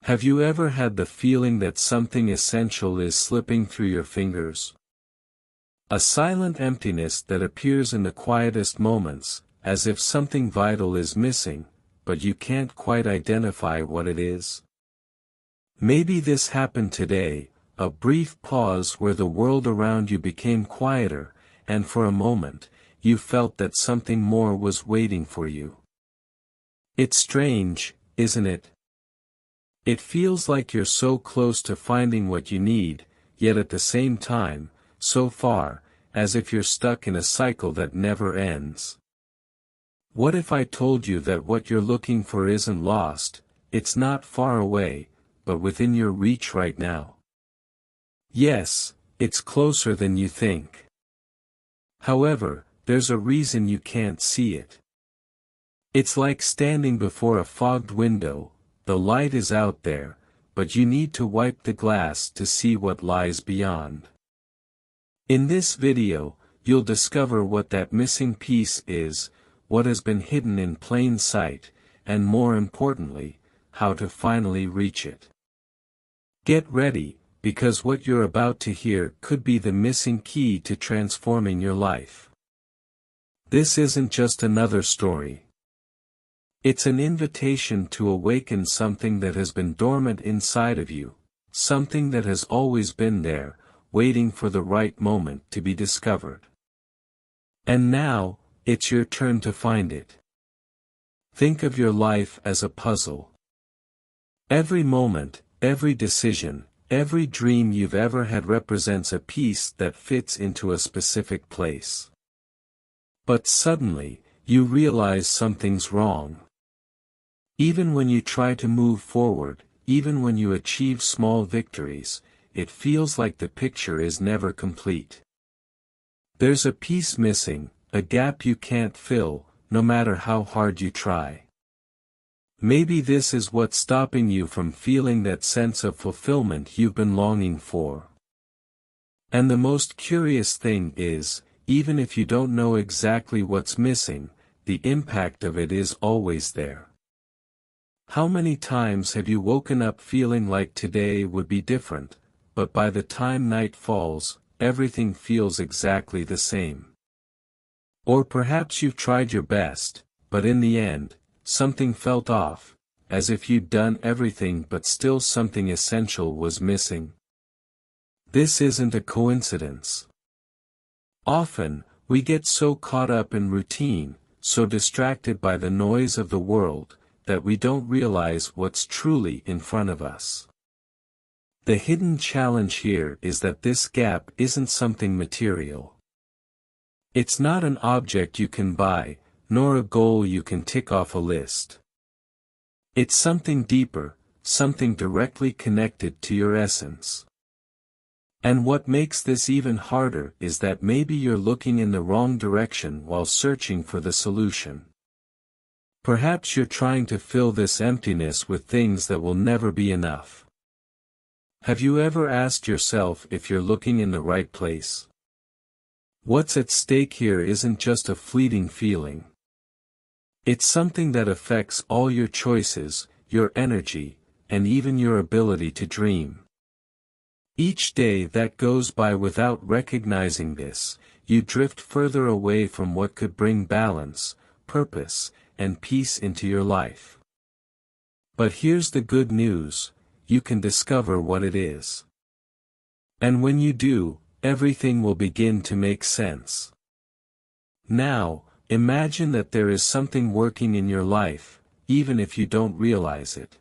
Have you ever had the feeling that something essential is slipping through your fingers? A silent emptiness that appears in the quietest moments, as if something vital is missing, but you can't quite identify what it is. Maybe this happened today, a brief pause where the world around you became quieter, and for a moment, you felt that something more was waiting for you. It's strange, isn't it? It feels like you're so close to finding what you need, yet at the same time, so far, as if you're stuck in a cycle that never ends. What if I told you that what you're looking for isn't lost, it's not far away, but within your reach right now? Yes, it's closer than you think. However, there's a reason you can't see it. It's like standing before a fogged window. The light is out there, but you need to wipe the glass to see what lies beyond. In this video, you'll discover what that missing piece is, what has been hidden in plain sight, and more importantly, how to finally reach it. Get ready, because what you're about to hear could be the missing key to transforming your life. This isn't just another story. It's an invitation to awaken something that has been dormant inside of you, something that has always been there, waiting for the right moment to be discovered. And now, it's your turn to find it. Think of your life as a puzzle. Every moment, every decision, every dream you've ever had represents a piece that fits into a specific place. But suddenly, you realize something's wrong. Even when you try to move forward, even when you achieve small victories, it feels like the picture is never complete. There's a piece missing, a gap you can't fill, no matter how hard you try. Maybe this is what's stopping you from feeling that sense of fulfillment you've been longing for. And the most curious thing is, even if you don't know exactly what's missing, the impact of it is always there. How many times have you woken up feeling like today would be different, but by the time night falls, everything feels exactly the same? Or perhaps you've tried your best, but in the end, something felt off, as if you'd done everything but still something essential was missing. This isn't a coincidence. Often, we get so caught up in routine, so distracted by the noise of the world, that we don't realize what's truly in front of us. The hidden challenge here is that this gap isn't something material. It's not an object you can buy, nor a goal you can tick off a list. It's something deeper, something directly connected to your essence. And what makes this even harder is that maybe you're looking in the wrong direction while searching for the solution. Perhaps you're trying to fill this emptiness with things that will never be enough. Have you ever asked yourself if you're looking in the right place? What's at stake here isn't just a fleeting feeling. It's something that affects all your choices, your energy, and even your ability to dream. Each day that goes by without recognizing this, you drift further away from what could bring balance, purpose, and peace into your life. But here's the good news, you can discover what it is. And when you do, everything will begin to make sense. Now, imagine that there is something working in your life, even if you don't realize it.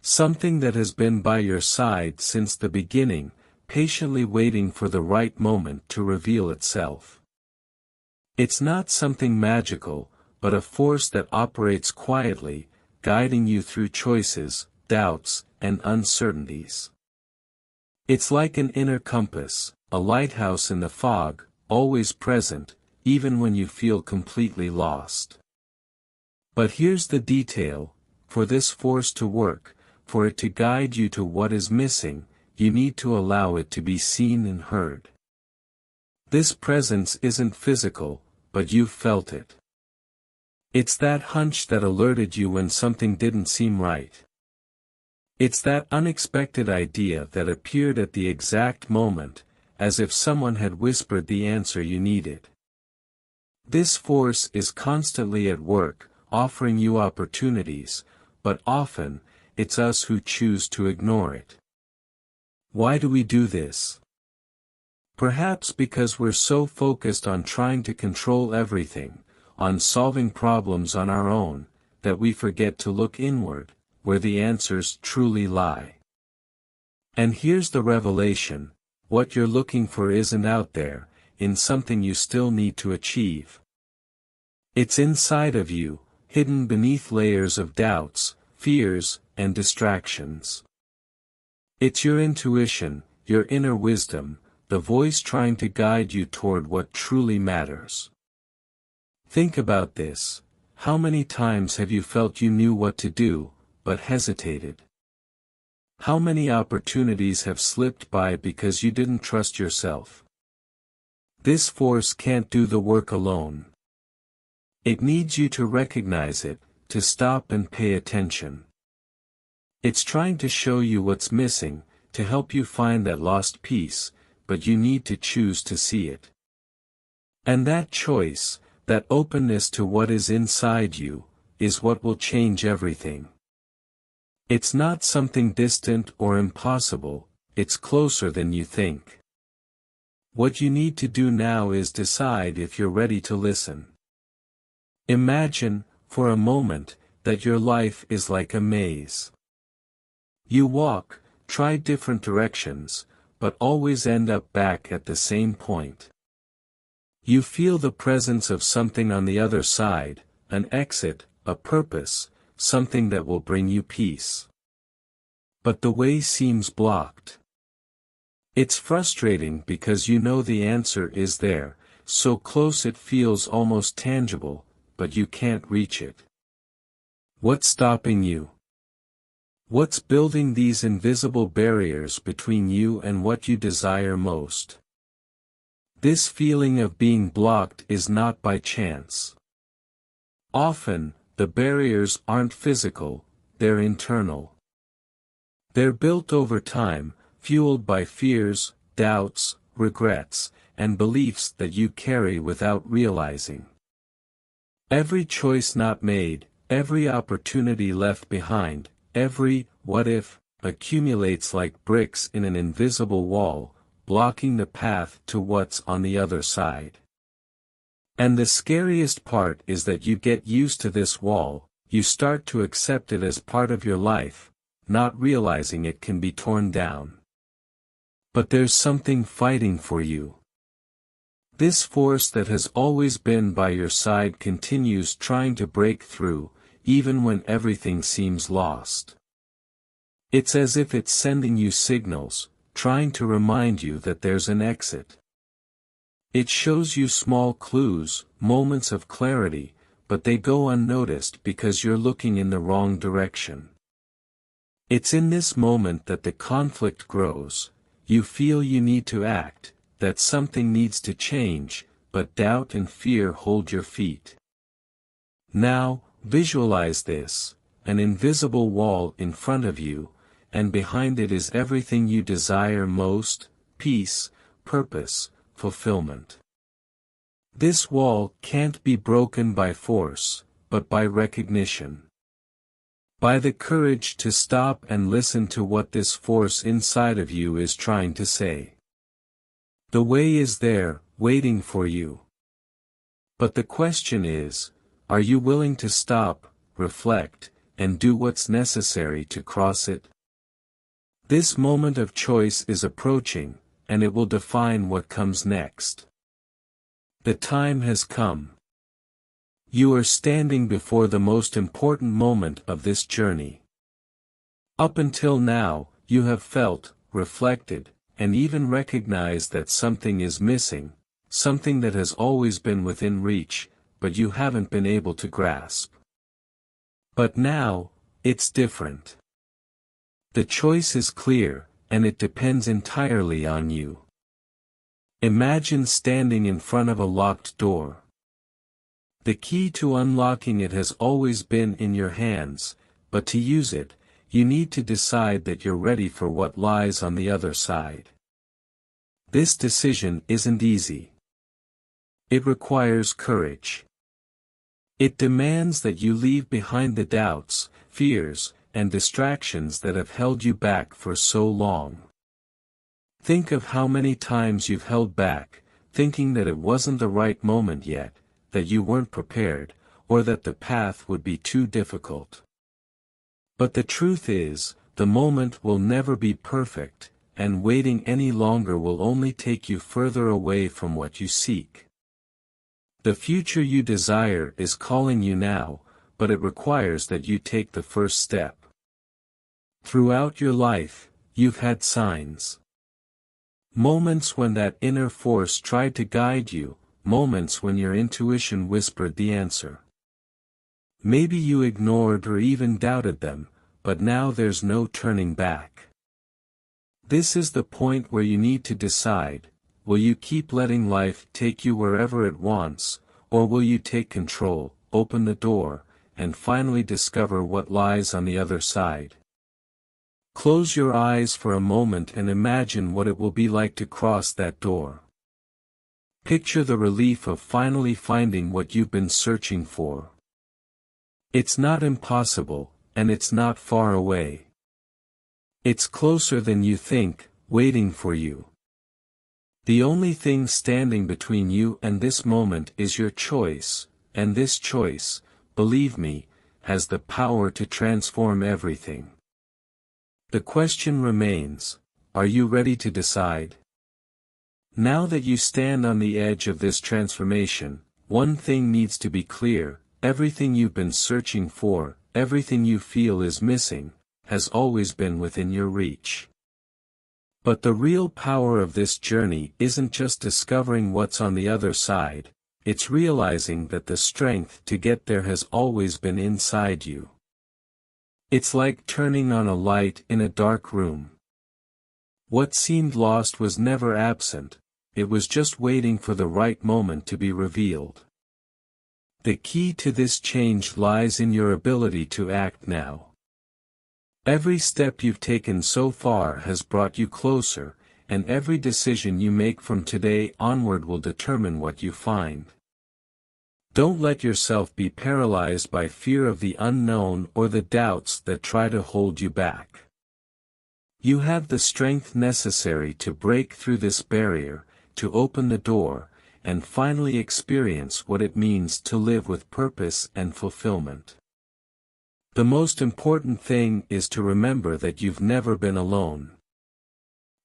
Something that has been by your side since the beginning, patiently waiting for the right moment to reveal itself. It's not something magical, but a force that operates quietly, guiding you through choices, doubts, and uncertainties. It's like an inner compass, a lighthouse in the fog, always present, even when you feel completely lost. But here's the detail: for this force to work, for it to guide you to what is missing, you need to allow it to be seen and heard. This presence isn't physical, but you've felt it. It's that hunch that alerted you when something didn't seem right. It's that unexpected idea that appeared at the exact moment, as if someone had whispered the answer you needed. This force is constantly at work, offering you opportunities, but often, it's us who choose to ignore it. Why do we do this? Perhaps because we're so focused on trying to control everything, on solving problems on our own, that we forget to look inward, where the answers truly lie. And here's the revelation: what you're looking for isn't out there, in something you still need to achieve. It's inside of you, hidden beneath layers of doubts, fears, and distractions. It's your intuition, your inner wisdom, the voice trying to guide you toward what truly matters. Think about this. How many times have you felt you knew what to do, but hesitated? How many opportunities have slipped by because you didn't trust yourself? This force can't do the work alone. It needs you to recognize it, to stop and pay attention. It's trying to show you what's missing, to help you find that lost piece, but you need to choose to see it. And that choice, that openness to what is inside you, is what will change everything. It's not something distant or impossible, it's closer than you think. What you need to do now is decide if you're ready to listen. Imagine, for a moment, that your life is like a maze. You walk, try different directions, but always end up back at the same point. You feel the presence of something on the other side, an exit, a purpose, something that will bring you peace. But the way seems blocked. It's frustrating because you know the answer is there, so close it feels almost tangible, but you can't reach it. What's stopping you? What's building these invisible barriers between you and what you desire most? This feeling of being blocked is not by chance. Often, the barriers aren't physical, they're internal. They're built over time, fueled by fears, doubts, regrets, and beliefs that you carry without realizing. Every choice not made, every opportunity left behind, every "what if" accumulates like bricks in an invisible wall, blocking the path to what's on the other side. And the scariest part is that you get used to this wall, you start to accept it as part of your life, not realizing it can be torn down. But there's something fighting for you. This force that has always been by your side continues trying to break through, even when everything seems lost. It's as if it's sending you signals, trying to remind you that there's an exit. It shows you small clues, moments of clarity, but they go unnoticed because you're looking in the wrong direction. It's in this moment that the conflict grows. You feel you need to act, that something needs to change, but doubt and fear hold your feet. Now, visualize this, an invisible wall in front of you, and behind it is everything you desire most: peace, purpose, fulfillment. This wall can't be broken by force, but by recognition. By the courage to stop and listen to what this force inside of you is trying to say. The way is there, waiting for you. But the question is, are you willing to stop, reflect, and do what's necessary to cross it? This moment of choice is approaching, and it will define what comes next. The time has come. You are standing before the most important moment of this journey. Up until now, you have felt, reflected, and even recognized that something is missing, something that has always been within reach, but you haven't been able to grasp. But now, it's different. The choice is clear, and it depends entirely on you. Imagine standing in front of a locked door. The key to unlocking it has always been in your hands, but to use it, you need to decide that you're ready for what lies on the other side. This decision isn't easy. It requires courage. It demands that you leave behind the doubts, fears, and distractions that have held you back for so long. Think of how many times you've held back, thinking that it wasn't the right moment yet, that you weren't prepared, or that the path would be too difficult. But the truth is, the moment will never be perfect, and waiting any longer will only take you further away from what you seek. The future you desire is calling you now, but it requires that you take the first step. Throughout your life, you've had signs. Moments when that inner force tried to guide you, moments when your intuition whispered the answer. Maybe you ignored or even doubted them, but now there's no turning back. This is the point where you need to decide, will you keep letting life take you wherever it wants, or will you take control, open the door, and finally discover what lies on the other side? Close your eyes for a moment and imagine what it will be like to cross that door. Picture the relief of finally finding what you've been searching for. It's not impossible, and it's not far away. It's closer than you think, waiting for you. The only thing standing between you and this moment is your choice, and this choice, believe me, has the power to transform everything. The question remains, are you ready to decide? Now that you stand on the edge of this transformation, one thing needs to be clear: everything you've been searching for, everything you feel is missing, has always been within your reach. But the real power of this journey isn't just discovering what's on the other side, it's realizing that the strength to get there has always been inside you. It's like turning on a light in a dark room. What seemed lost was never absent, it was just waiting for the right moment to be revealed. The key to this change lies in your ability to act now. Every step you've taken so far has brought you closer, and every decision you make from today onward will determine what you find. Don't let yourself be paralyzed by fear of the unknown or the doubts that try to hold you back. You have the strength necessary to break through this barrier, to open the door, and finally experience what it means to live with purpose and fulfillment. The most important thing is to remember that you've never been alone.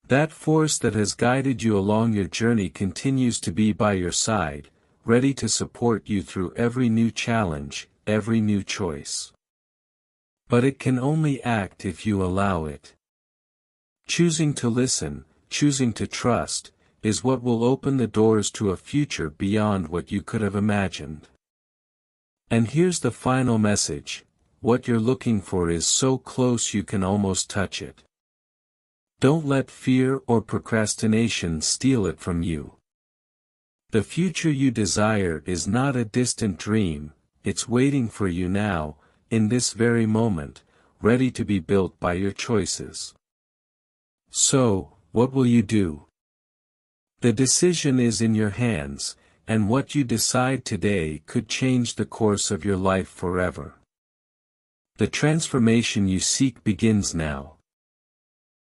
That force that has guided you along your journey continues to be by your side, ready to support you through every new challenge, every new choice. But it can only act if you allow it. Choosing to listen, choosing to trust, is what will open the doors to a future beyond what you could have imagined. And here's the final message: what you're looking for is so close you can almost touch it. Don't let fear or procrastination steal it from you. The future you desire is not a distant dream, it's waiting for you now, in this very moment, ready to be built by your choices. So, what will you do? The decision is in your hands, and what you decide today could change the course of your life forever. The transformation you seek begins now.